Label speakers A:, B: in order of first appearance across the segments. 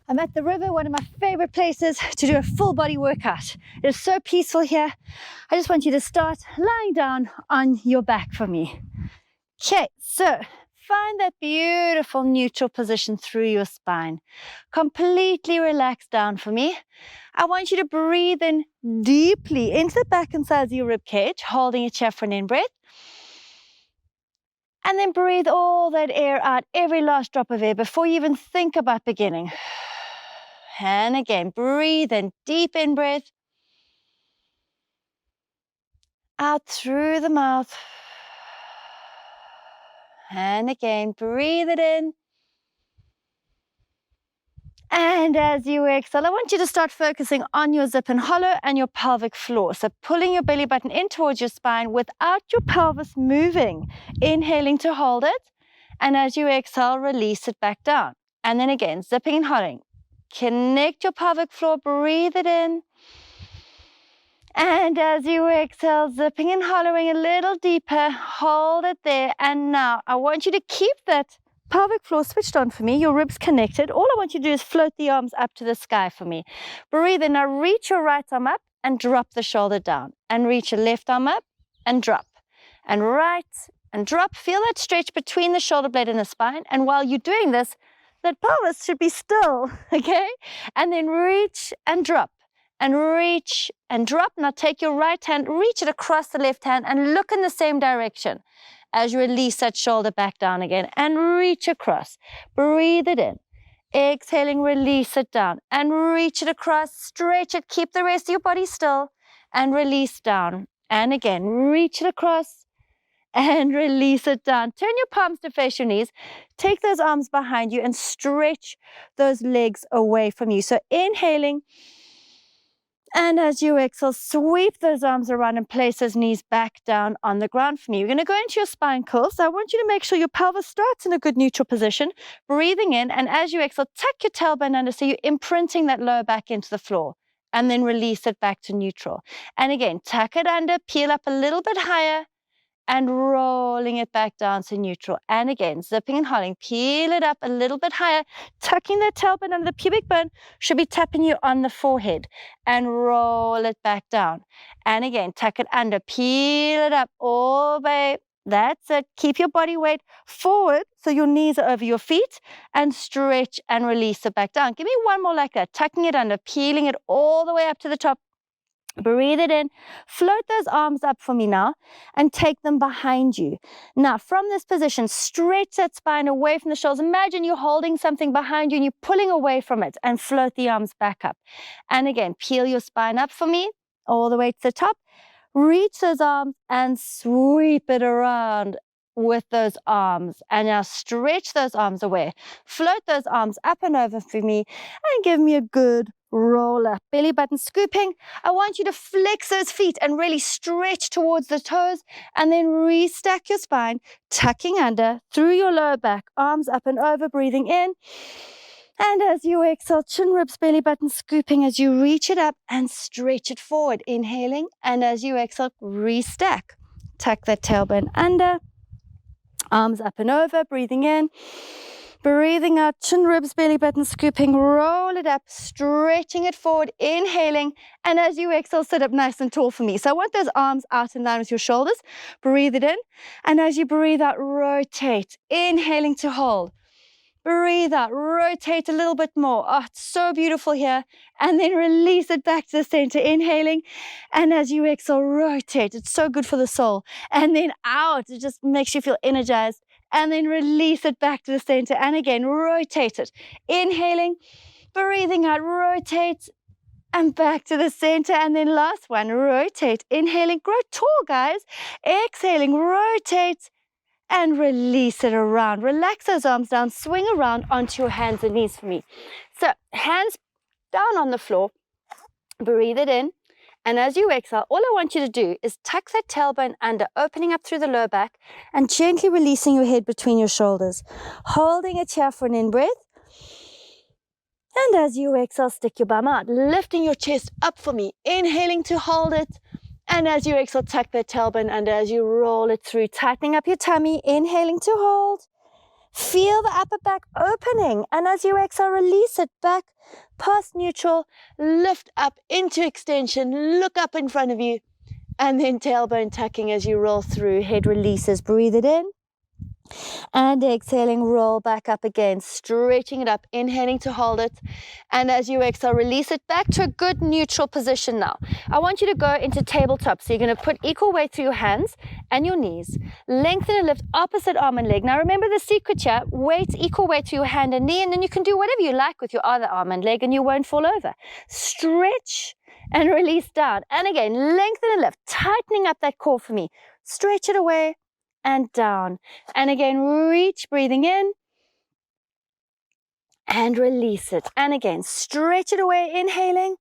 A: I'm at the river, one of my favorite places to do a full body workout. It is so peaceful here. I just want you to start lying down on your back for me. Okay, so find that beautiful neutral position through your spine. Completely relax down for me. I want you to breathe in deeply into the back and sides of your rib cage, holding it here for an in-breath. And then breathe all that air out, every last drop of air before you even think about beginning. And again, breathe in, deep in-breath. Out through the mouth. And again, breathe it in. And as you exhale, I want you to start focusing on your zip and hollow and your pelvic floor. So pulling your belly button in towards your spine without your pelvis moving. Inhaling to hold it. And as you exhale, release it back down. And then again, zipping and holding. Connect your pelvic floor, breathe it in. And as you exhale, zipping and hollowing a little deeper, hold it there. And now I want you to keep that pelvic floor switched on for me, your ribs connected. All I want you to do is float the arms up to the sky for me. Breathe in. Now reach your right arm up and drop the shoulder down. And reach your left arm up and drop. And right and drop. Feel that stretch between the shoulder blade and the spine. And while you're doing this, that pelvis should be still, okay? And then reach and drop. And reach and drop. Now take your right hand, reach it across the left hand and look in the same direction as you release that shoulder back down again and reach across. Breathe it in. Exhaling, release it down and reach it across, stretch it, keep the rest of your body still and release down. And again, reach it across and release it down. Turn your palms to face your knees. Take those arms behind you and stretch those legs away from you. So inhaling. And as you exhale, sweep those arms around and place those knees back down on the ground for me. You're going to go into your spine curl. So I want you to make sure your pelvis starts in a good neutral position, breathing in. And as you exhale, tuck your tailbone under so you're imprinting that lower back into the floor. And then release it back to neutral. And again, tuck it under, peel up a little bit higher. And rolling it back down to neutral. And again, zipping and holding, peel it up a little bit higher, tucking that tailbone under the pubic bone, should be tapping you on the forehead, and roll it back down. And again, tuck it under, peel it up all the way. That's it. Keep your body weight forward so your knees are over your feet and stretch and release it back down. Give me one more like that, tucking it under, peeling it all the way up to the top. Breathe it in, float those arms up for me now and take them behind you. Now from this position, stretch that spine away from the shoulders. Imagine you're holding something behind you and you're pulling away from it and float the arms back up. And again, peel your spine up for me all the way to the top. Reach those arms and sweep it around with those arms. And now stretch those arms away. Float those arms up and over for me and give me a good roll up. Belly button scooping. I want you to flex those feet and really stretch towards the toes and then restack your spine, tucking under through your lower back, arms up and over, breathing in. And as you exhale, chin ribs, belly button scooping as you reach it up and stretch it forward, inhaling. And as you exhale, restack. Tuck that tailbone under, arms up and over, breathing in. Breathing out, chin ribs, belly button scooping, roll it up, stretching it forward, inhaling. And as you exhale, sit up nice and tall for me. So I want those arms out in line with your shoulders. Breathe it in. And as you breathe out, rotate, inhaling to hold. Breathe out, rotate a little bit more. Oh, it's so beautiful here. And then release it back to the center, inhaling. And as you exhale, rotate. It's so good for the soul. And then out, it just makes you feel energized. And then release it back to the center. And again, rotate it. Inhaling, breathing out, rotate, and back to the center. And then last one, rotate. Inhaling, grow tall, guys. Exhaling, rotate, and release it around. Relax those arms down, swing around onto your hands and knees for me. So hands down on the floor, breathe it in. And as you exhale, all I want you to do is tuck that tailbone under, opening up through the lower back and gently releasing your head between your shoulders. Holding it here for an in-breath. And as you exhale, stick your bum out, lifting your chest up for me, inhaling to hold it. And as you exhale, tuck that tailbone under as you roll it through, tightening up your tummy, inhaling to hold. Feel the upper back opening. And as you exhale, release it back past neutral. Lift up into extension. Look up in front of you. And then tailbone tucking as you roll through. Head releases. Breathe it in. And exhaling, roll back up again, stretching it up, inhaling to hold it. And as you exhale, release it back to a good neutral position now. I want you to go into tabletop. So you're going to put equal weight through your hands and your knees. Lengthen and lift opposite arm and leg. Now remember the secret here, equal weight through your hand and knee, and then you can do whatever you like with your other arm and leg and you won't fall over. Stretch and release down. And again, lengthen and lift, tightening up that core for me. Stretch it away and down. And again, reach, breathing in and release it. And again, stretch it away, inhaling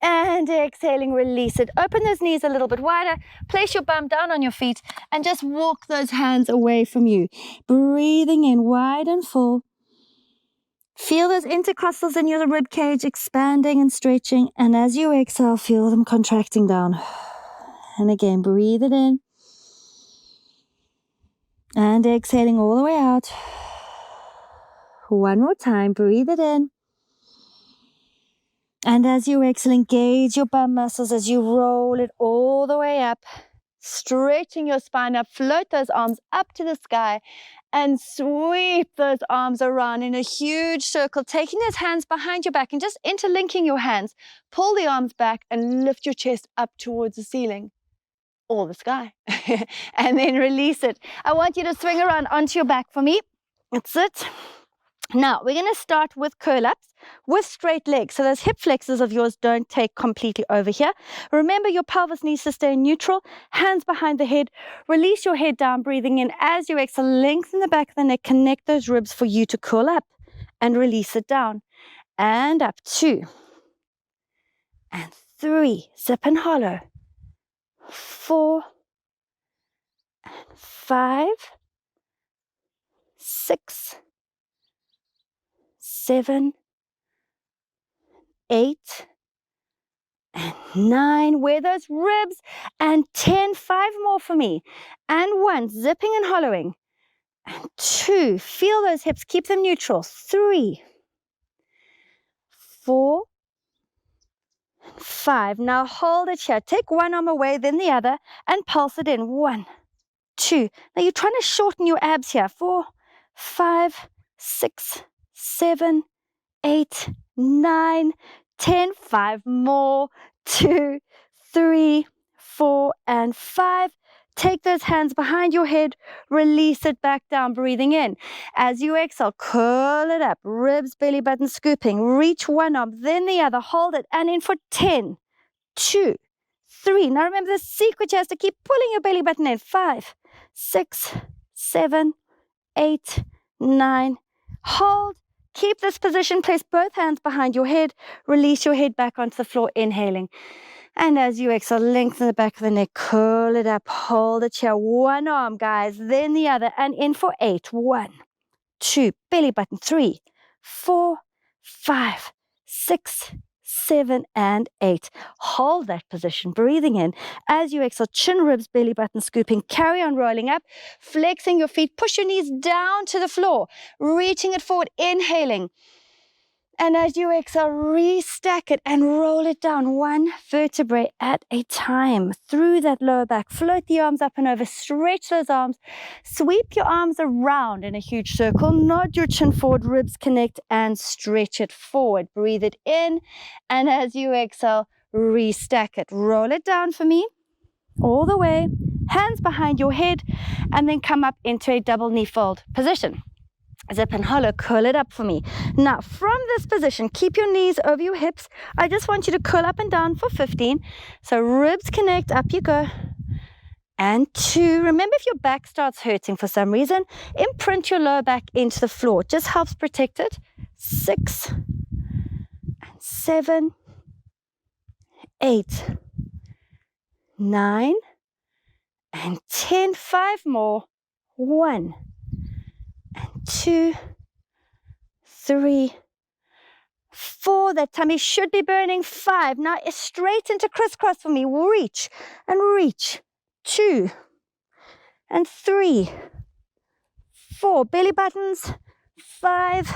A: and exhaling, release it. Open those knees a little bit wider, place your bum down on your feet and just walk those hands away from you. Breathing in wide and full. Feel those intercostals in your rib cage expanding and stretching. And as you exhale, feel them contracting down. And again, breathe it in. And exhaling all the way out. One more time, breathe it in. And as you exhale, engage your bum muscles as you roll it all the way up. Stretching your spine up, float those arms up to the sky and sweep those arms around in a huge circle, taking those hands behind your back and just interlinking your hands. Pull the arms back and lift your chest up towards the ceiling or the sky. And then release it. I want you to swing around onto your back for me. That's it. Now, we're going to start with curl-ups with straight legs. So those hip flexors of yours don't take completely over here. Remember, your pelvis needs to stay neutral. Hands behind the head. Release your head down, breathing in. As you exhale, lengthen the back of the neck. Connect those ribs for you to curl up. And release it down. And up. 2. And 3. Zip and hollow. 4. And 5. 6. 7, 8, and 9. Wear those ribs. And 10. 5 more for me. And 1. Zipping and hollowing. And 2. Feel those hips. Keep them neutral. 3, 4, 5. Now hold it here. Take one arm away, then the other, and pulse it in. 1, 2. Now you're trying to shorten your abs here. 4, 5, 6, 7, 8, 9, 10. 5 more. 2, 3, 4, and 5. Take those hands behind your head. Release it back down, breathing in. As you exhale, curl it up. Ribs, belly button scooping. Reach one arm, then the other. Hold it, and in for 10, 2, 3. Now remember the secret is to keep pulling your belly button in. 5, 6, 7, 8, 9. Hold. Keep this position. Place both hands behind your head. Release your head back onto the floor, inhaling. And as you exhale, lengthen the back of the neck. Curl it up. Hold it here. One arm, guys. Then the other. And in for 8. 1, 2. Belly button. 3, 4, 5, 6, 7, and 8. Hold that position. Breathing in. As you exhale, chin, ribs, belly button scooping. Carry on rolling up. Flexing your feet. Push your knees down to the floor. Reaching it forward. Inhaling. And as you exhale, restack it and roll it down one vertebrae at a time through that lower back. Float the arms up and over, stretch those arms, sweep your arms around in a huge circle, nod your chin forward, ribs connect and stretch it forward. Breathe it in, and as you exhale, restack it. Roll it down for me, all the way, hands behind your head, and then come up into a double knee fold position. Zip and hollow, curl it up for me. Now, from this position, keep your knees over your hips. I just want you to curl up and down for 15. So ribs connect, up you go. And 2. Remember, if your back starts hurting for some reason, imprint your lower back into the floor. It just helps protect it. 6, and 7, 8, 9, and 10. 5 more. 1, and 2, 3, 4. That tummy should be burning. 5. Now straight into crisscross for me. Reach and reach. 2, and 3, 4, belly buttons, 5,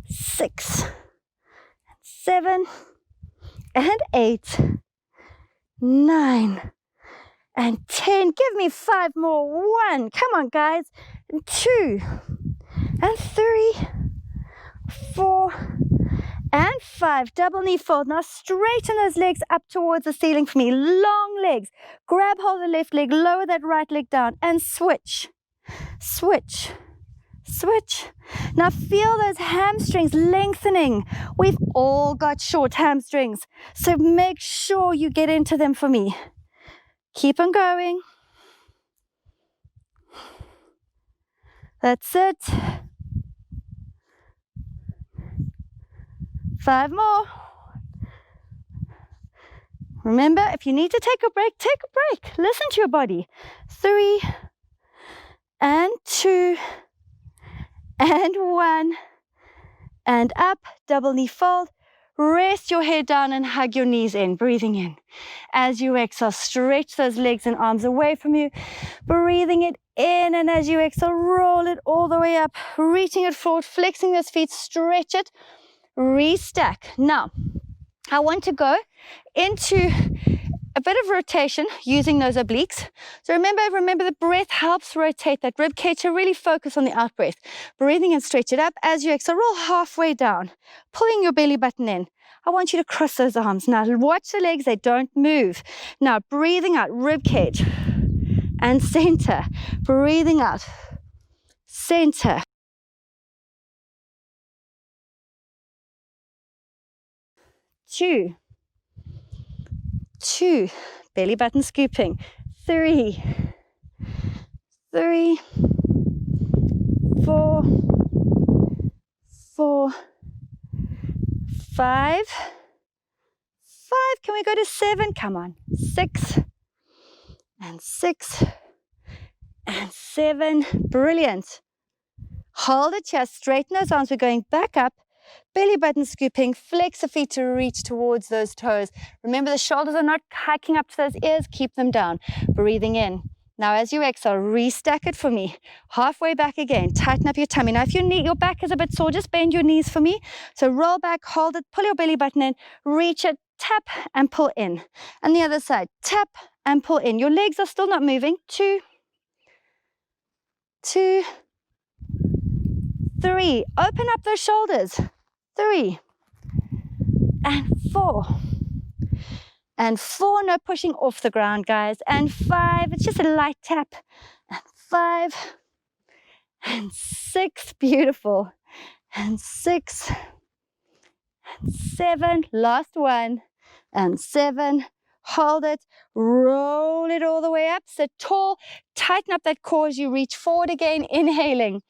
A: 6, 7, and 8, 9, and 10. Give me 5 more. 1, come on guys, and 2, and 3, 4, and 5. Double knee fold. Now straighten those legs up towards the ceiling for me. Long legs. Grab hold of the left leg, lower that right leg down, and switch, switch, switch. Now feel those hamstrings lengthening. We've all got short hamstrings, so make sure you get into them for me. Keep on going. That's it. 5 more. Remember, if you need to take a break, take a break. Listen to your body. 3, and 2, and 1, and up, double knee fold. Rest your head down and hug your knees in, breathing in. As you exhale, stretch those legs and arms away from you, breathing it in, and as you exhale, roll it all the way up, reaching it forward, flexing those feet, stretch it, restack. Now, I want to go into a bit of rotation using those obliques. So remember the breath helps rotate that rib cage, to really focus on the out breath. Breathing and stretch it up. As you exhale, roll halfway down, pulling your belly button in. I want you to cross those arms. Now watch the legs, they don't move. Now breathing out, rib cage and center. Breathing out, center. 2, 2, belly button scooping. 3, 3, 4, 4, 5, 5. Can we go to 7? Come on. 6, and 6, and 7. Brilliant. Hold the chest, straighten those arms. We're going back up. Belly button scooping, flex the feet to reach towards those toes. Remember, the shoulders are not hiking up to those ears, keep them down. Breathing in. Now as you exhale, restack it for me. Halfway back again, tighten up your tummy. Now if your back is a bit sore, just bend your knees for me. So roll back, hold it, pull your belly button in, reach it, tap and pull in. And the other side, tap and pull in. Your legs are still not moving. 2, 2, 3. Open up those shoulders. 3, and 4, and 4, no pushing off the ground, guys, and 5, it's just a light tap, and 5, and 6, beautiful, and 6, and 7, last one, and 7, hold it, roll it all the way up, sit tall, tighten up that core as you reach forward again, inhaling.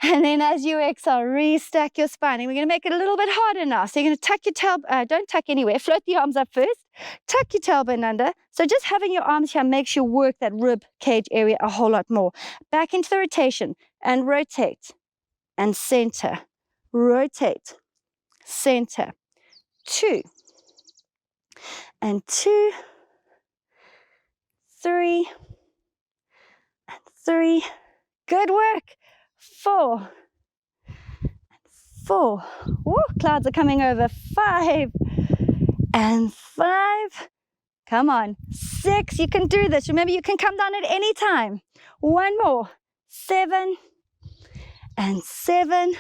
A: And then as you exhale, restack your spine. And we're going to make it a little bit harder now. So you're going to tuck your tailbone, don't tuck anywhere, float the arms up first, tuck your tailbone under. So just having your arms here makes you work that rib cage area a whole lot more. Back into the rotation and rotate and center, rotate, center, 2, and 2, 3, and 3, good work, 4, 4. Woo, clouds are coming over. 5, and 5. Come on. 6. You can do this. Remember, you can come down at any time. 1 more. 7, and 7.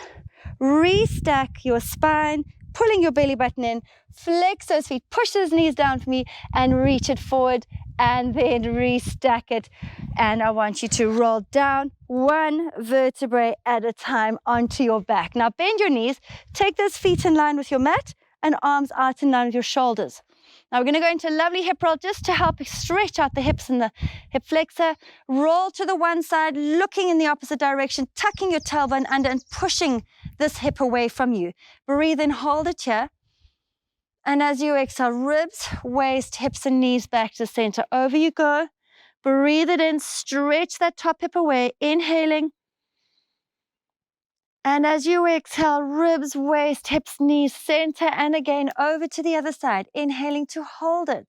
A: Restack your spine, pulling your belly button in. Flex those feet. Push those knees down for me and reach it forward. And then restack it. And I want you to roll down 1 vertebrae at a time onto your back. Now bend your knees, take those feet in line with your mat and arms out in line with your shoulders. Now we're going to go into a lovely hip roll just to help stretch out the hips and the hip flexor. Roll to the one side, looking in the opposite direction, tucking your tailbone under and pushing this hip away from you. Breathe in, hold it here. And as you exhale, ribs, waist, hips and knees back to center. Over you go. Breathe it in, stretch that top hip away, inhaling. And as you exhale, ribs, waist, hips, knees, center, and again over to the other side, inhaling to hold it.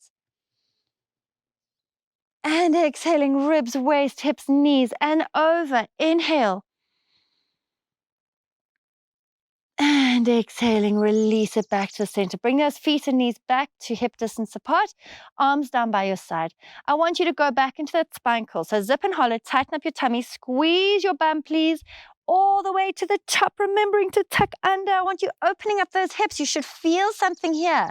A: And exhaling, ribs, waist, hips, knees, and over. Inhale. And exhaling, release it back to the center. Bring those feet and knees back to hip distance apart, arms down by your side. I want you to go back into that spine curl. So zip and hollow, tighten up your tummy, squeeze your bum, please, all the way to the top, remembering to tuck under. I want you opening up those hips. You should feel something here,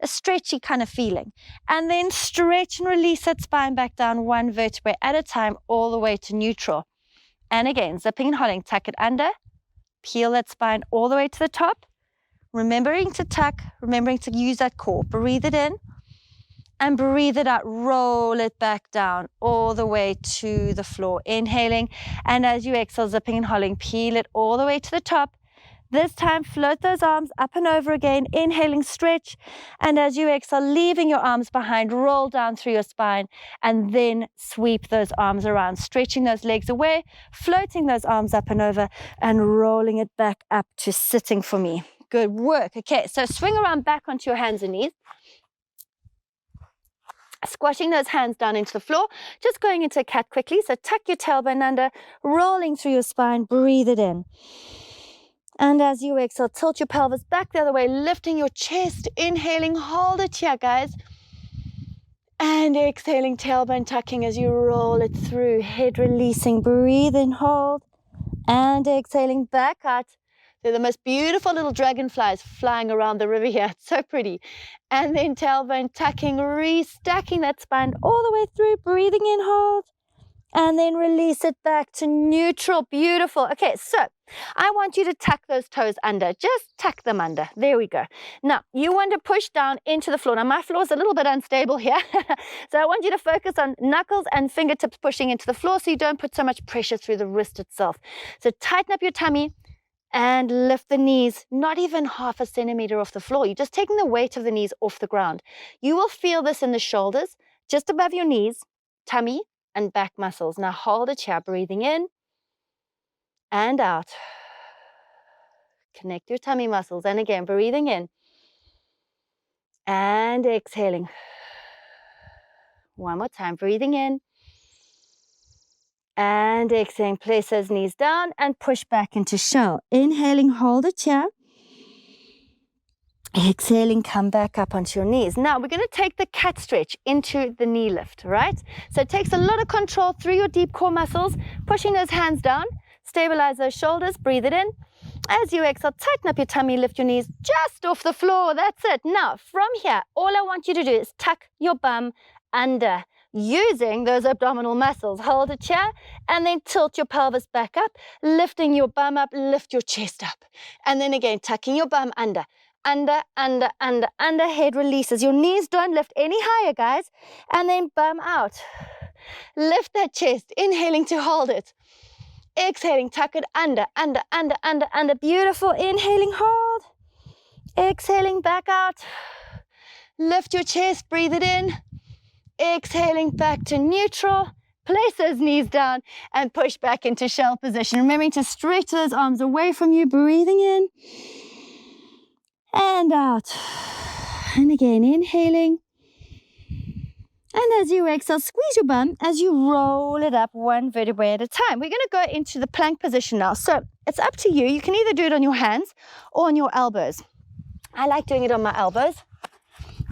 A: a stretchy kind of feeling. And then stretch and release that spine back down one vertebrae at a time, all the way to neutral. And again, zipping and holding, tuck it under. Peel that spine all the way to the top, remembering to tuck, remembering to use that core. Breathe it in and breathe it out. Roll it back down all the way to the floor. Inhaling, and as you exhale, zipping and holding, peel it all the way to the top. This time, float those arms up and over again. Inhaling, stretch, and as you exhale, leaving your arms behind, roll down through your spine, and then sweep those arms around, stretching those legs away, floating those arms up and over, and rolling it back up to sitting for me. Good work. Okay, so swing around back onto your hands and knees. Squashing those hands down into the floor, just going into a cat quickly. So tuck your tailbone under, rolling through your spine, breathe it in. And as you exhale, tilt your pelvis back the other way, lifting your chest, inhaling, hold it here, guys. And exhaling, tailbone tucking as you roll it through, head releasing, breathe in, hold, and exhaling back out. They're the most beautiful little dragonflies flying around the river here. It's so pretty. And then tailbone tucking, restacking that spine all the way through, breathing in, hold, and then release it back to neutral. Beautiful. Okay, so I want you to tuck those toes under. Just tuck them under. There we go. Now, you want to push down into the floor. Now, my floor is a little bit unstable here. So I want you to focus on knuckles and fingertips pushing into the floor so you don't put so much pressure through the wrist itself. So tighten up your tummy and lift the knees, not even half a centimeter off the floor. You're just taking the weight of the knees off the ground. You will feel this in the shoulders, just above your knees, tummy, and back muscles. Now hold it here, breathing in and out. Connect your tummy muscles. And again, breathing in and exhaling. One more time, breathing in and exhaling. Place those knees down and push back into shell. Inhaling, hold it here. Exhaling, come back up onto your knees. Now we're going to take the cat stretch into the knee lift, right? So it takes a lot of control through your deep core muscles, pushing those hands down, stabilize those shoulders, breathe it in. As you exhale, tighten up your tummy, lift your knees just off the floor. That's it. Now from here, all I want you to do is tuck your bum under, using those abdominal muscles. Hold it here and then tilt your pelvis back up, lifting your bum up, lift your chest up. And then again, tucking your bum under. Under, head releases. Your knees don't lift any higher, guys. And then bum out. Lift that chest, inhaling to hold it. Exhaling, tuck it under. Beautiful. Inhaling, hold. Exhaling, back out. Lift your chest, breathe it in. Exhaling, back to neutral. Place those knees down and push back into shell position. Remembering to stretch those arms away from you, breathing in. And out. And again, inhaling. And as you exhale, squeeze your bum as you roll it up one vertebrae at a time. We're going to go into the plank position now. So it's up to you. You can either do it on your hands or on your elbows. I like doing it on my elbows.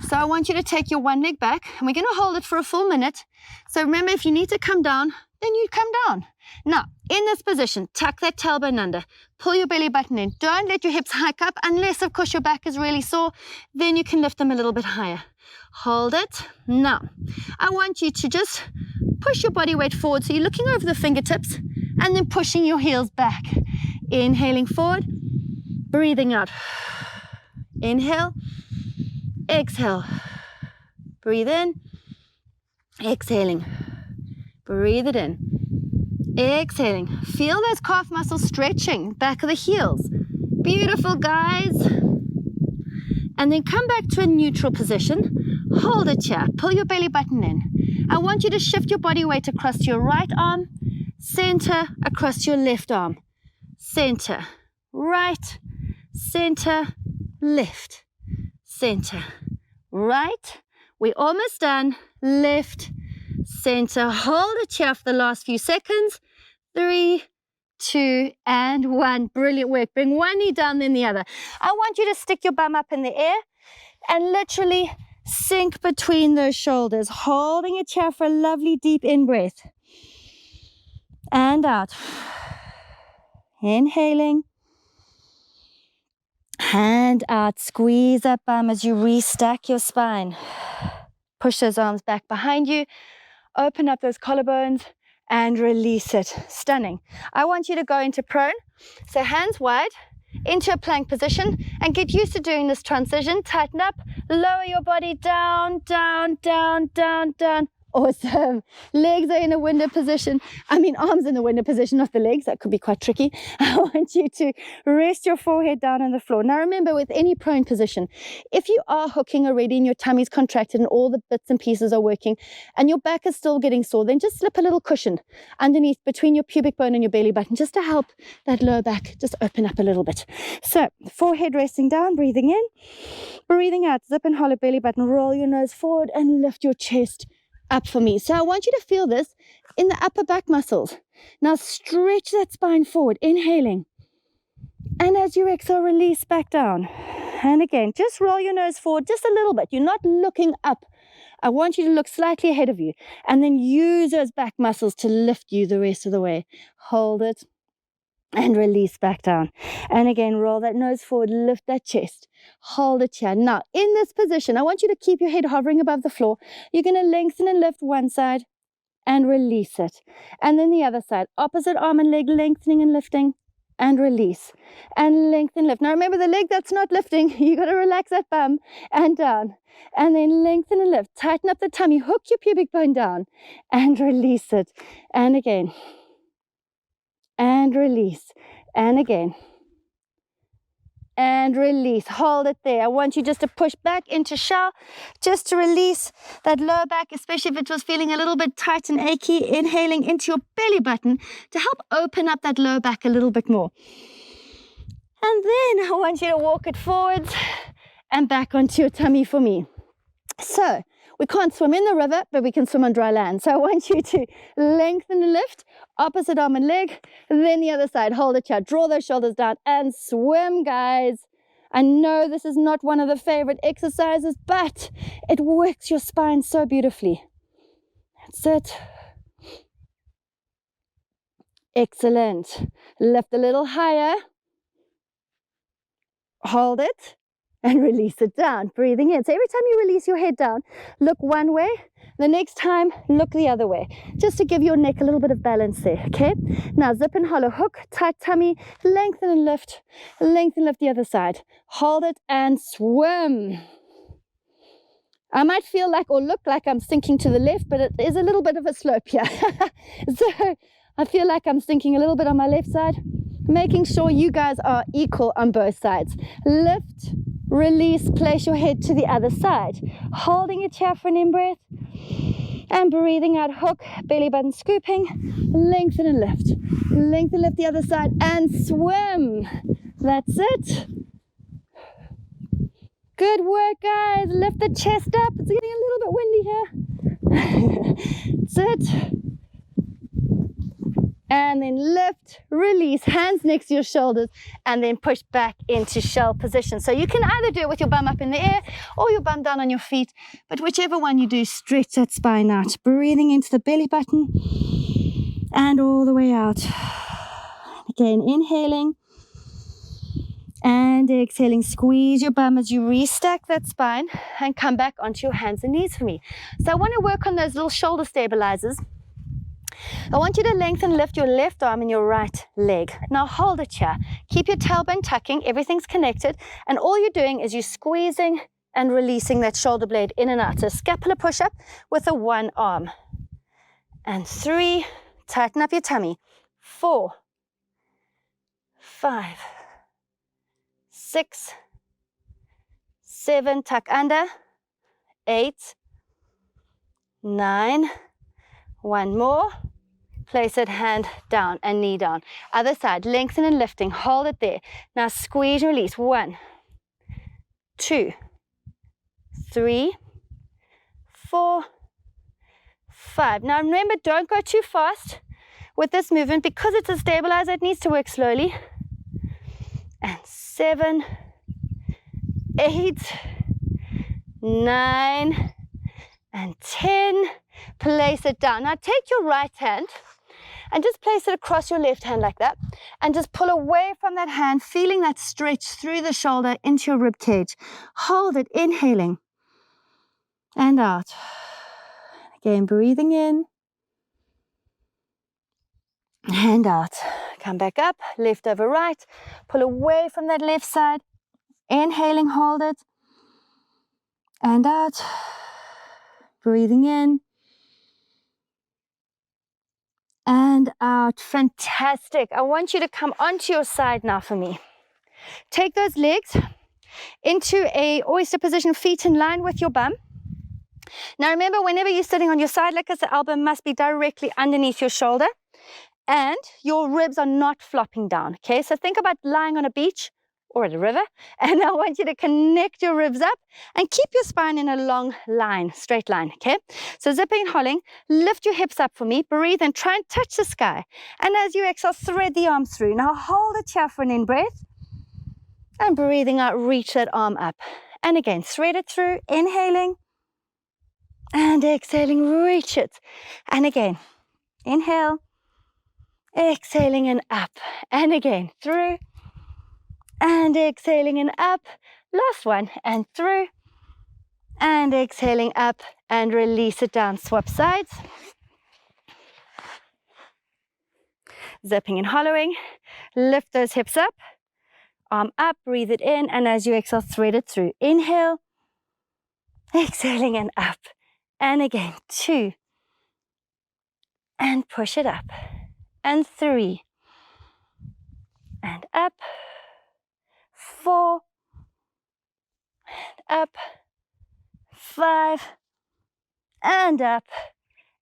A: So I want you to take your one leg back and we're going to hold it for a full minute. So remember, if you need to come down, then you come down. Now, in this position, tuck that tailbone under, pull your belly button in. Don't let your hips hike up unless, of course, your back is really sore. Then you can lift them a little bit higher. Hold it. Now, I want you to just push your body weight forward. So you're looking over the fingertips and then pushing your heels back. Inhaling forward, breathing out. Inhale, exhale. Breathe in, exhaling. Breathe it in. Exhaling. Feel those calf muscles stretching, back of the heels. Beautiful, guys. And then come back to a neutral position. Hold it here. Pull your belly button in. I want you to shift your body weight across to your right arm, center, across to your left arm. Center, right, center, left, center, right. We're almost done. Left, center. Hold it here for the last few seconds. 3, 2, and 1. Brilliant work. Bring one knee down, then the other. I want you to stick your bum up in the air and literally sink between those shoulders, holding it here for a lovely deep in-breath. And out. Inhaling. Hand out. Squeeze that bum as you restack your spine. Push those arms back behind you. Open up those collarbones and release it. Stunning. I want you to go into prone. So hands wide into a plank position and get used to doing this transition. Tighten up. Lower your body down, down, down, down, down. Awesome. Legs are in a window position. Arms in the window position, not the legs. That could be quite tricky. I want you to rest your forehead down on the floor. Now remember, with any prone position, if you are hooking already and your tummy's contracted and all the bits and pieces are working and your back is still getting sore, then just slip a little cushion underneath between your pubic bone and your belly button just to help that lower back just open up a little bit. So forehead resting down, breathing in, breathing out. Zip and hollow belly button. Roll your nose forward and lift your chest up for me. So I want you to feel this in the upper back muscles. Now stretch that spine forward, inhaling. And as you exhale, release back down. And again, just roll your nose forward just a little bit. You're not looking up. I want you to look slightly ahead of you. And then use those back muscles to lift you the rest of the way. Hold it. And release back down. And again, roll that nose forward, lift that chest, hold it here. Now, in this position, I want you to keep your head hovering above the floor. You're going to lengthen and lift one side and release it. And then the other side, opposite arm and leg, lengthening and lifting and release. And lengthen, lift. Now, remember the leg that's not lifting, you got to relax that bum and down. And then lengthen and lift. Tighten up the tummy, hook your pubic bone down and release it. And again. And release, and again, and release. Hold it there. I want you just to push back into shell, just to release that lower back, especially if it was feeling a little bit tight and achy. Inhaling into your belly button to help open up that lower back a little bit more. And then I want you to walk it forwards and back onto your tummy for me. So we can't swim in the river, but we can swim on dry land. So I want you to lengthen and lift, opposite arm and leg, then the other side. Hold it here, draw those shoulders down and swim, guys. I know this is not one of the favorite exercises, but it works your spine so beautifully. That's it. Excellent. Lift a little higher. Hold it. And release it down, breathing in. So every time you release your head down, look one way. The next time, look the other way, just to give your neck a little bit of balance there, okay? Now, zip and hollow, hook, tight tummy, lengthen and lift the other side. Hold it and swim. I might feel like or look like I'm sinking to the left, but it is a little bit of a slope here. So I feel like I'm sinking a little bit on my left side, making sure you guys are equal on both sides. Lift, release, place your head to the other side. Holding it here for an in-breath. And breathing out, hook, belly button scooping. Lengthen and lift. Lengthen, lift the other side and swim. That's it. Good work, guys. Lift the chest up. It's getting a little bit windy here. That's it. And then lift, release, hands next to your shoulders, and then push back into shell position. So you can either do it with your bum up in the air or your bum down on your feet, but whichever one you do, stretch that spine out. Breathing into the belly button and all the way out. Again, inhaling and exhaling. Squeeze your bum as you restack that spine and come back onto your hands and knees for me. So I want to work on those little shoulder stabilizers. I want you to lengthen, lift your left arm and your right leg. Now hold it here. Keep your tailbone tucking, everything's connected, and all you're doing is you're squeezing and releasing that shoulder blade in and out. So scapular push-up with a one arm. And 3, tighten up your tummy. 4, 5, 6, 7, tuck under. 8, 9, one more. Place it hand down and knee down. Other side, lengthen and lifting. Hold it there. Now squeeze and release. 1, 2, 3, 4, 5. Now remember, don't go too fast with this movement because it's a stabilizer. It needs to work slowly. And 7, 8, 9, and 10. Place it down. Now take your right hand and just place it across your left hand like that, and just pull away from that hand, feeling that stretch through the shoulder into your rib cage. Hold it, inhaling and out. Again, breathing in and out. Come back up, left over right, pull away from that left side, inhaling, hold it and out. Breathing in and out. Fantastic. I want you to come onto your side now for me. Take those legs into a oyster position, feet in line with your bum. Now remember, whenever you're sitting on your side like this, the elbow must be directly underneath your shoulder and your ribs are not flopping down. Okay, so think about lying on a beach or at a river, and I want you to connect your ribs up and keep your spine in a long line, straight line, okay? So zipping and holding, lift your hips up for me, breathe and try and touch the sky. And as you exhale, thread the arms through. Now hold it here for an in-breath, and breathing out, reach that arm up. And again, thread it through, inhaling, and exhaling, reach it. And again, inhale, exhaling and up. And again, through, and exhaling and up. Last one, and through, and exhaling up, and release it down. Swap sides. Zipping and hollowing. Lift those hips up, arm up, breathe it in, and as you exhale, thread it through. Inhale, exhaling and up. And again, 2, and push it up. And 3, and up. 4, and up. 5, and up,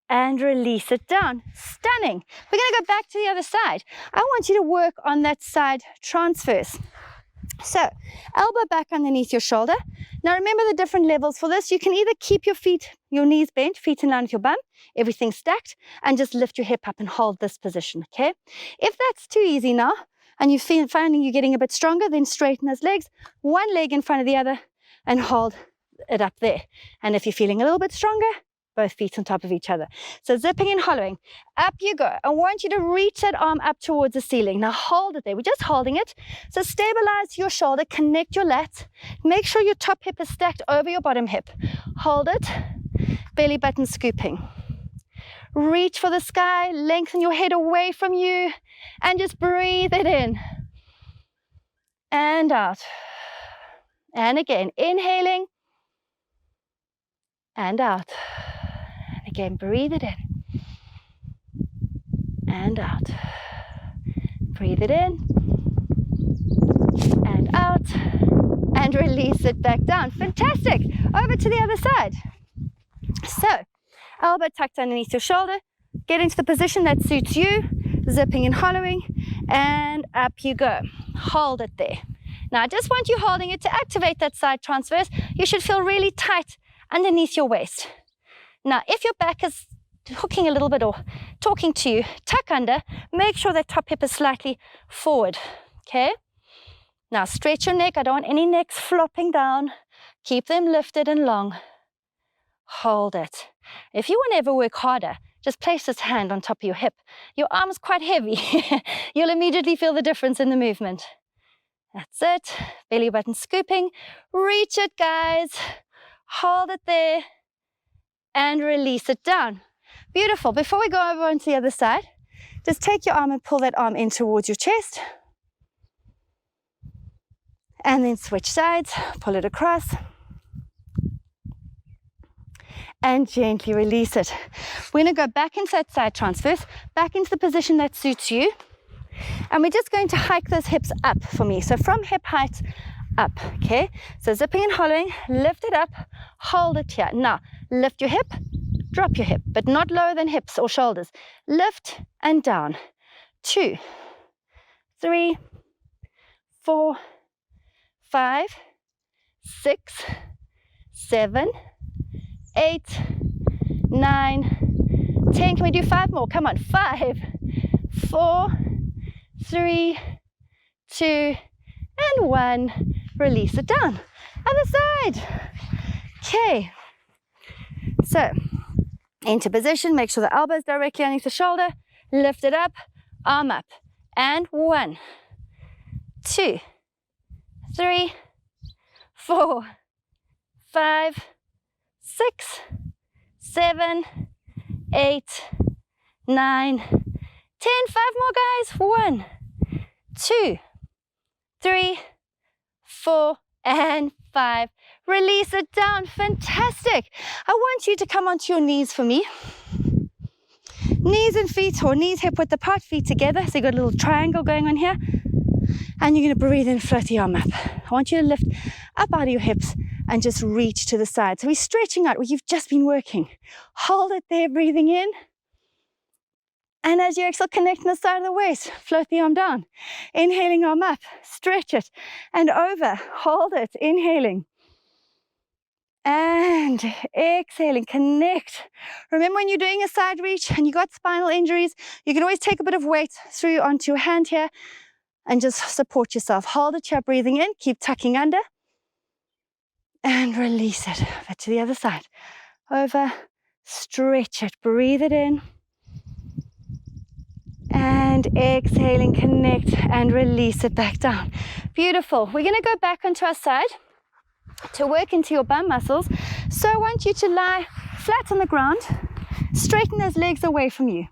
A: and release it down. Stunning. We're going to go back to the other side. I want you to work on that side transfers. So, elbow back underneath your shoulder. Now remember the different levels for this. You can either keep your feet, your knees bent, feet in line with your bum, everything stacked, and just lift your hip up and hold this position, okay? If that's too easy now, and you're finding you're getting a bit stronger, then straighten those legs, one leg in front of the other, and hold it up there. And if you're feeling a little bit stronger, both feet on top of each other. So zipping and hollowing, up you go. I want you to reach that arm up towards the ceiling. Now hold it there. We're just holding it. So stabilize your shoulder, connect your lats. Make sure your top hip is stacked over your bottom hip. Hold it, belly button scooping. Reach for the sky, lengthen your head away from you, and just breathe it in. And out. And again, inhaling, and out. And again, breathe it in. And out. Breathe it in. And out. And release it back down. Fantastic. Over to the other side. So, elbow tucked underneath your shoulder. Get into the position that suits you. Zipping and hollowing. And up you go. Hold it there. Now, I just want you holding it to activate that side transverse. You should feel really tight underneath your waist. Now, if your back is hooking a little bit or talking to you, tuck under. Make sure that top hip is slightly forward, okay? Now, stretch your neck. I don't want any necks flopping down. Keep them lifted and long. Hold it. If you want to ever work harder, just place this hand on top of your hip. Your arm is quite heavy. You'll immediately feel the difference in the movement. That's it. Belly button scooping. Reach it, guys. Hold it there. And release it down. Beautiful. Before we go over onto the other side, just take your arm and pull that arm in towards your chest. And then switch sides. Pull it across. And gently release it. We're going to go back into that side transverse, back into the position that suits you. And we're just going to hike those hips up for me. So from hip height up, okay? So zipping and hollowing, lift it up, hold it here. Now, lift your hip, drop your hip, but not lower than hips or shoulders. Lift and down. 2, 3, 4, 5, 6, 7, 8, 9, 10. Can we do 5 more? Come on. 5, 4, 3, 2, and 1. Release it down. Other side. Okay. So, into position. Make sure the elbow is directly underneath the shoulder. Lift it up. Arm up. And 1, 2, 3, 4, 5, 6, 7, 8, 9, 10. 5 more, guys. 1, 2, 3, 4, and 5. Release it down. Fantastic. I want you to come onto your knees for me. Knees and feet, or knees hip width apart, feet together. So you've got a little triangle going on here. And you're going to breathe in, float the arm up. I want you to lift up out of your hips and just reach to the side. So we're stretching out where you've just been working. Hold it there, breathing in. And as you exhale, connecting the side of the waist, float the arm down. Inhaling, arm up, stretch it and over. Hold it, inhaling. And exhaling, connect. Remember, when you're doing a side reach and you got spinal injuries, you can always take a bit of weight through onto your hand here and just support yourself. Hold it here, breathing in, keep tucking under. And release it over to the other side. Over, stretch it, breathe it in. And exhaling, connect and release it back down. Beautiful. We're going to go back onto our side to work into your bum muscles. So I want you to lie flat on the ground, straighten those legs away from you.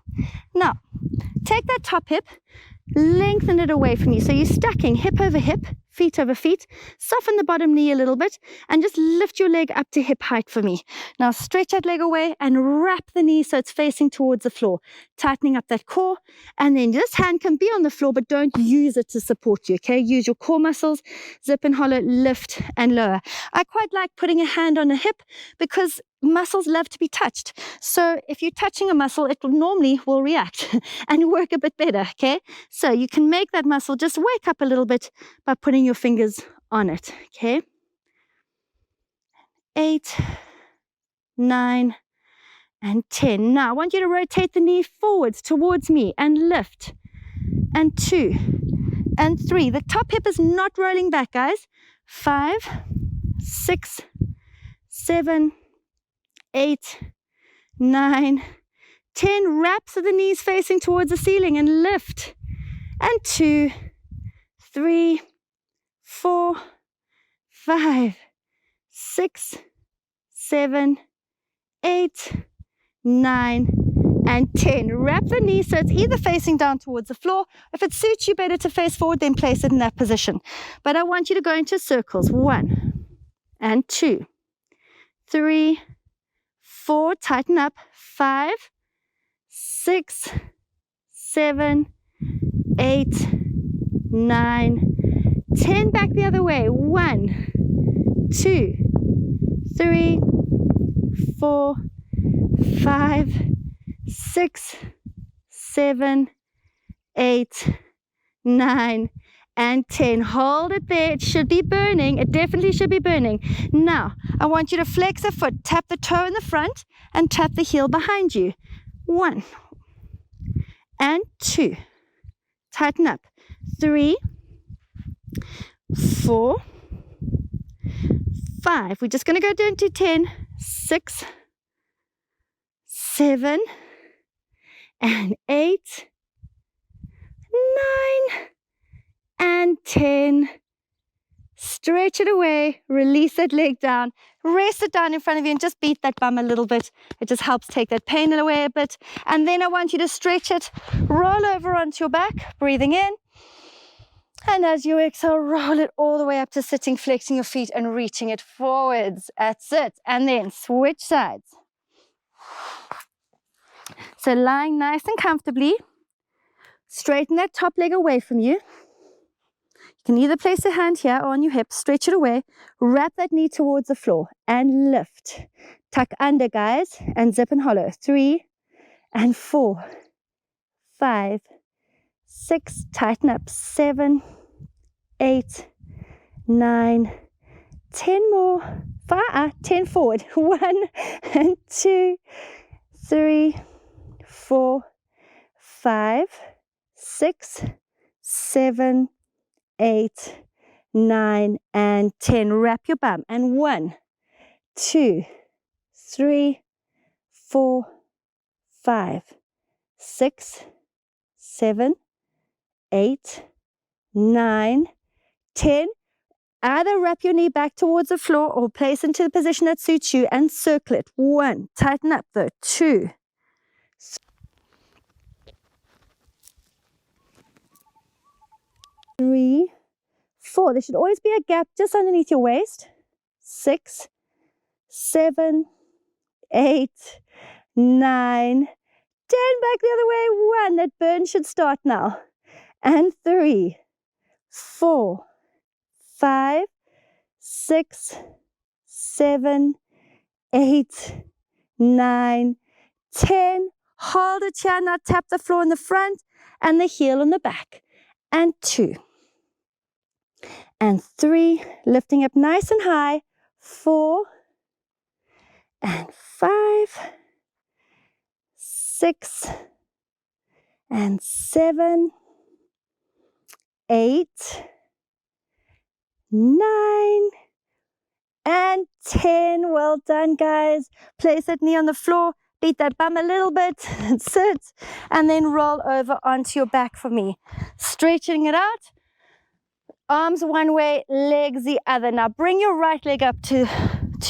A: Now, take that top hip, lengthen it away from you. So you're stacking hip over hip, feet over feet. Soften the bottom knee a little bit and just lift your leg up to hip height for me. Now stretch that leg away and wrap the knee so it's facing towards the floor. Tightening up that core, and then this hand can be on the floor, but don't use it to support you, okay? Use your core muscles, zip and hollow, lift and lower. I quite like putting a hand on a hip because muscles love to be touched. So if you're touching a muscle, it normally will react and work a bit better, okay? So you can make that muscle just wake up a little bit by putting your fingers on it, okay? 8, 9, and 10. Now I want you to rotate the knee forwards towards me and lift. And 2, and 3. The top hip is not rolling back, guys. 5, 6, 7, 8, 9, 10. Wraps of the knees facing towards the ceiling and lift. And 2, 3, 4, 5, 6, 7, 8, 9, and 10. Wrap the knee so it's either facing down towards the floor. If it suits you better to face forward, then place it in that position. But I want you to go into circles. 1 and 2, 3, 4. Tighten up. 5, 6, 7, 8, 9, 10. Back the other way. 1, 2, 3, 4, 5, 6, 7, 8, 9, and 10. Hold it there. It should be burning. It definitely should be burning. Now, I want you to flex a foot. Tap the toe in the front and tap the heel behind you. 1 and 2. Tighten up. 3, 4, 5. We're just going to go down to 10, 6, 7, and 8, 9, and 10. Stretch it away, release that leg down, rest it down in front of you and just beat that bum a little bit. It just helps take that pain away a bit. And then I want you to stretch it, roll over onto your back, breathing in. And as you exhale, roll it all the way up to sitting, flexing your feet and reaching it forwards. That's it. And then switch sides. So lying nice and comfortably, straighten that top leg away from you. You can either place a hand here or on your hip, stretch it away, wrap that knee towards the floor and lift. Tuck under, guys, and zip and hollow. 3 and 4, 5, 6, tighten up. 7, 8, 9, 10 more. 10 forward. 1 and 2, 3, 4, 5, 6, 7, 8, 9, and 10. Wrap your bum. And 1, 2, 3, 4, 5, 6, 7, 8, 9, 10. Either wrap your knee back towards the floor or place into the position that suits you and circle it. 1, tighten up though. 2, 3, 4. There should always be a gap just underneath your waist. 6, 7, 8, 9, 10. Back the other way. 1. That burn should start now. And 3, 4, 5, 6, 7, 8, 9, 10. Hold it here. Now tap the floor in the front and the heel on the back. And 2. And 3. Lifting up nice and high. 4. And 5. 6. And 7. 8. 9. And 10. Well done, guys. Place that knee on the floor. Beat that bum a little bit. Sit. And then roll over onto your back for me. Stretching it out. Arms one way, legs the other. Now bring your right leg up to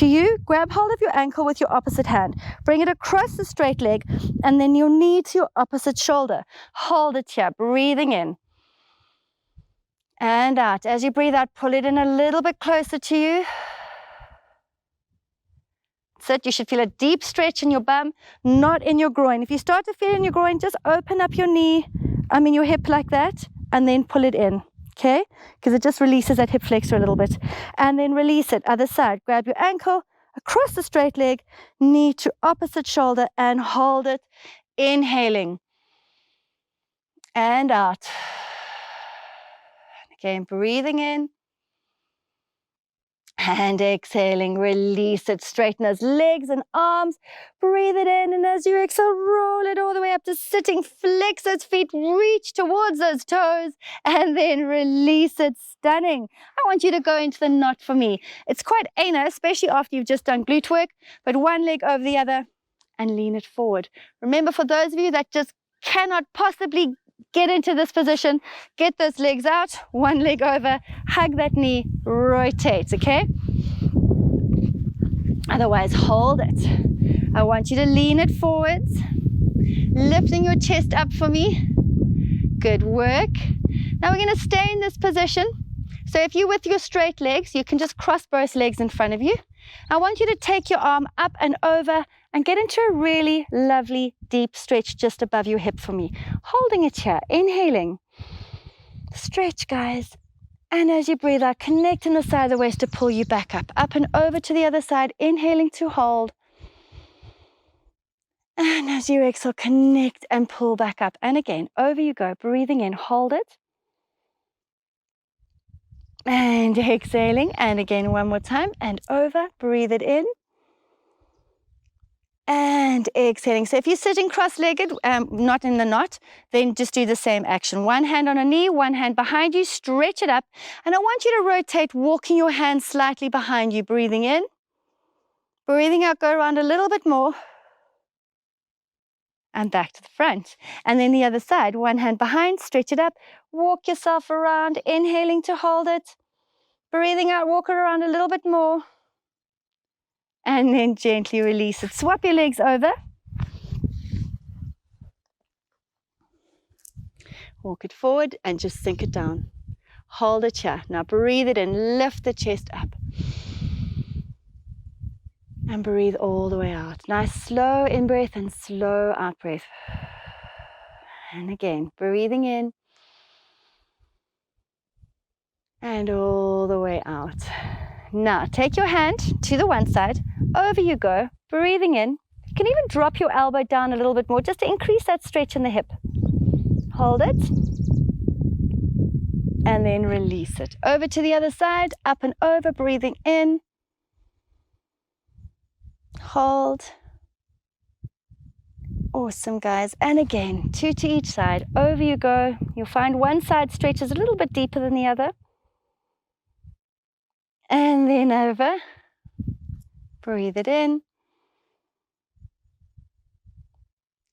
A: you. Grab hold of your ankle with your opposite hand. Bring it across the straight leg. And then your knee to your opposite shoulder. Hold it here. Breathing in. And out. As you breathe out, pull it in a little bit closer to you. Sit. You should feel a deep stretch in your bum, not in your groin. If you start to feel in your groin, just open up your your hip like that, and then pull it in, okay? Because it just releases that hip flexor a little bit. And then release it. Other side. Grab your ankle across the straight leg, knee to opposite shoulder, and hold it. Inhaling. And out. Again, breathing in. And exhaling, release it. Straighten those legs and arms. Breathe it in, and as you exhale, roll it all the way up to sitting. Flex those feet, reach towards those toes, and then release it. Stunning. I want you to go into the knot for me. It's quite anal, especially after you've just done glute work, but one leg over the other and lean it forward. Remember, for those of you that just cannot possibly get into this position, get those legs out, one leg over, hug that knee, rotate, okay? Otherwise, hold it. I want you to lean it forwards, lifting your chest up for me. Good work. Now we're going to stay in this position. So if you're with your straight legs, you can just cross both legs in front of you. I want you to take your arm up and over and get into a really lovely deep stretch just above your hip for me. Holding it here, inhaling. Stretch, guys. And as you breathe out, connect in the side of the waist to pull you back up and over to the other side, inhaling to hold. And as you exhale, connect and pull back up. And again, over you go, breathing in, hold it. And exhaling, and again, one more time, and over, breathe it in. And exhaling. So if you're sitting cross-legged, not in the knot, then just do the same action. One hand on a knee, one hand behind you, stretch it up. And I want you to rotate, walking your hands slightly behind you, breathing in. Breathing out, go around a little bit more. And back to the front. And then the other side, one hand behind, stretch it up, walk yourself around, inhaling to hold it. Breathing out, walk it around a little bit more. And then gently release it. Swap your legs over. Walk it forward and just sink it down. Hold it here. Now breathe it in. Lift the chest up. And breathe all the way out. Nice slow in-breath and slow out-breath. And again, breathing in. And all the way out. Now, take your hand to the one side. Over you go. Breathing in. You can even drop your elbow down a little bit more just to increase that stretch in the hip. Hold it. And then release it. Over to the other side. Up and over. Breathing in. Hold. Awesome, guys. And again, 2 to each side. Over you go. You'll find one side stretches a little bit deeper than the other. And then over. Breathe it in.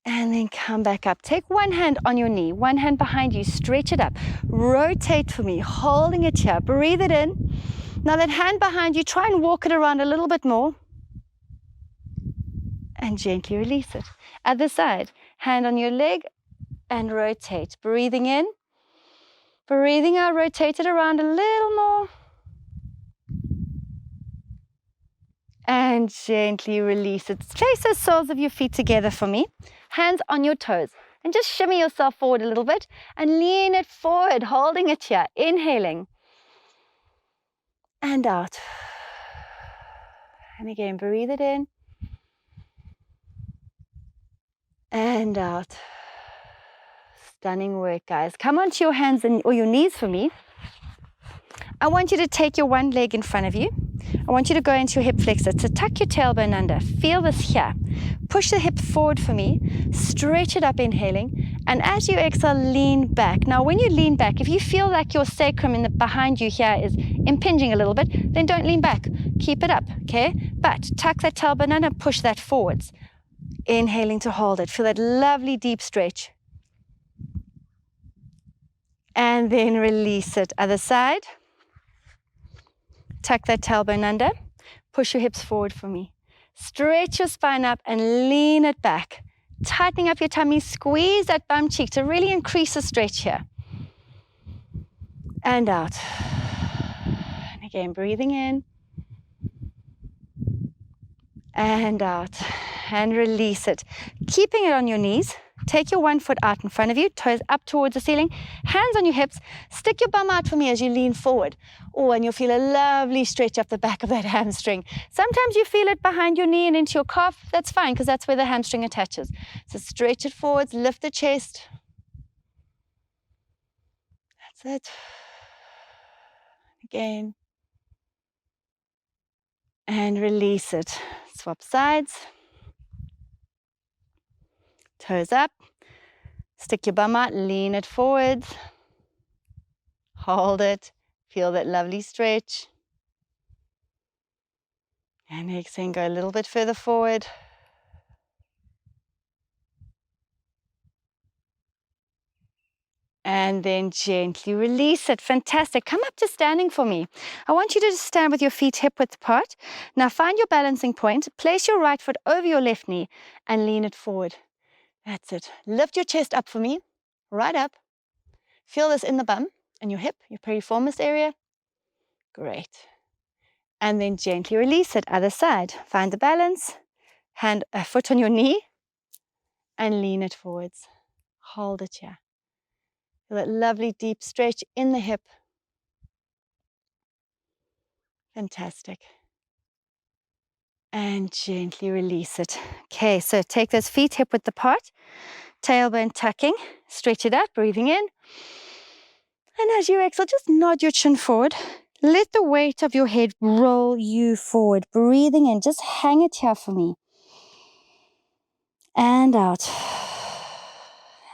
A: And then come back up. Take one hand on your knee, one hand behind you, stretch it up. Rotate for me, holding it here. Breathe it in. Now that hand behind you, try and walk it around a little bit more. And gently release it. Other side, hand on your leg and rotate. Breathing in, breathing out, rotate it around a little more. And gently release it. Place the soles of your feet together for me. Hands on your toes. And just shimmy yourself forward a little bit and lean it forward, holding it here. Inhaling. And out. And again, breathe it in. And out. Stunning work, guys. Come onto your hands or your knees for me. I want you to take your one leg in front of you. I want you to go into your hip flexor. So tuck your tailbone under. Feel this here. Push the hip forward for me. Stretch it up, inhaling. And as you exhale, lean back. Now, when you lean back, if you feel like your sacrum behind you here is impinging a little bit, then don't lean back. Keep it up, okay? But tuck that tailbone under and push that forwards. Inhaling to hold it. Feel that lovely deep stretch. And then release it. Other side. Tuck that tailbone under. Push your hips forward for me. Stretch your spine up and lean it back. Tightening up your tummy. Squeeze that bum cheek to really increase the stretch here. And out. And again, breathing in. And out. And release it. Keeping it on your knees. Take your one foot out in front of you, toes up towards the ceiling, hands on your hips. Stick your bum out for me as you lean forward. Oh, and you'll feel a lovely stretch up the back of that hamstring. Sometimes you feel it behind your knee and into your calf. That's fine, because that's where the hamstring attaches. So stretch it forwards, lift the chest. That's it. Again. And release it. Swap sides. Toes up. Stick your bum out, lean it forwards. Hold it. Feel that lovely stretch. And exhale, go a little bit further forward. And then gently release it. Fantastic. Come up to standing for me. I want you to just stand with your feet hip width apart. Now find your balancing point. Place your right foot over your left knee and lean it forward. That's it. Lift your chest up for me. Right up. Feel this in the bum and your hip, your piriformis area. Great. And then gently release it. Other side. Find the balance. Hand, a foot on your knee and lean it forwards. Hold it here. Feel that lovely deep stretch in the hip. Fantastic. And gently release it. Okay, so take those feet hip width apart. Tailbone tucking. Stretch it out, breathing in. And as you exhale, just nod your chin forward. Let the weight of your head roll you forward. Breathing in, just hang it here for me. And out.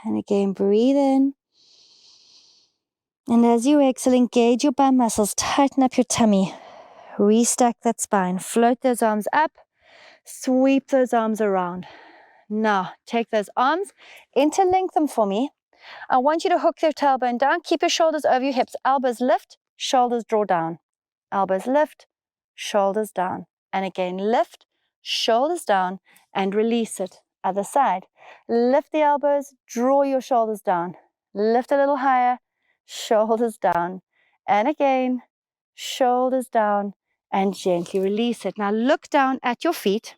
A: And again, breathe in. And as you exhale, engage your bum muscles. Tighten up your tummy. Restack that spine. Float those arms up. Sweep those arms around. Now, take those arms, interlink them for me. I want you to hook your tailbone down. Keep your shoulders over your hips. Elbows lift, shoulders draw down. Elbows lift, shoulders down. And again, lift, shoulders down, and release it. Other side. Lift the elbows, draw your shoulders down. Lift a little higher, shoulders down. And again, shoulders down, and gently release it. Now look down at your feet.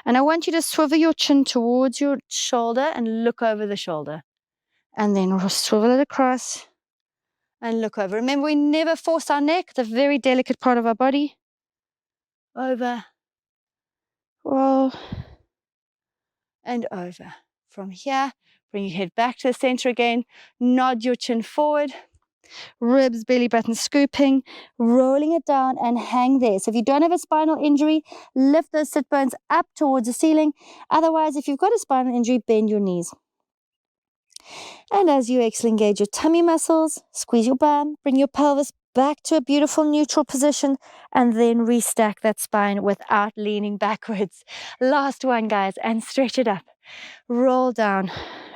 A: And I want you to swivel your chin towards your shoulder and look over the shoulder. And then swivel it across and look over. Remember, we never force our neck, the very delicate part of our body. Over, roll, and over. From here, bring your head back to the center again. Nod your chin forward. Ribs, belly button scooping, rolling it down and hang there. So if you don't have a spinal injury, lift those sit bones up towards the ceiling. Otherwise, if you've got a spinal injury, bend your knees. And as you exhale, engage your tummy muscles, squeeze your bum, bring your pelvis back to a beautiful neutral position, and then restack that spine without leaning backwards. Last one, guys, and stretch it up. Roll down,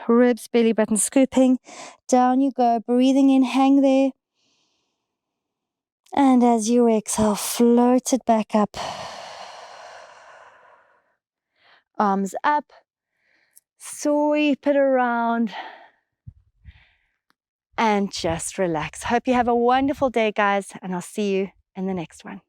A: ribs, belly button scooping. Down you go, breathing in, hang there. And as you exhale, float it back up. Arms up, sweep it around, and just relax. Hope you have a wonderful day, guys, and I'll see you in the next one.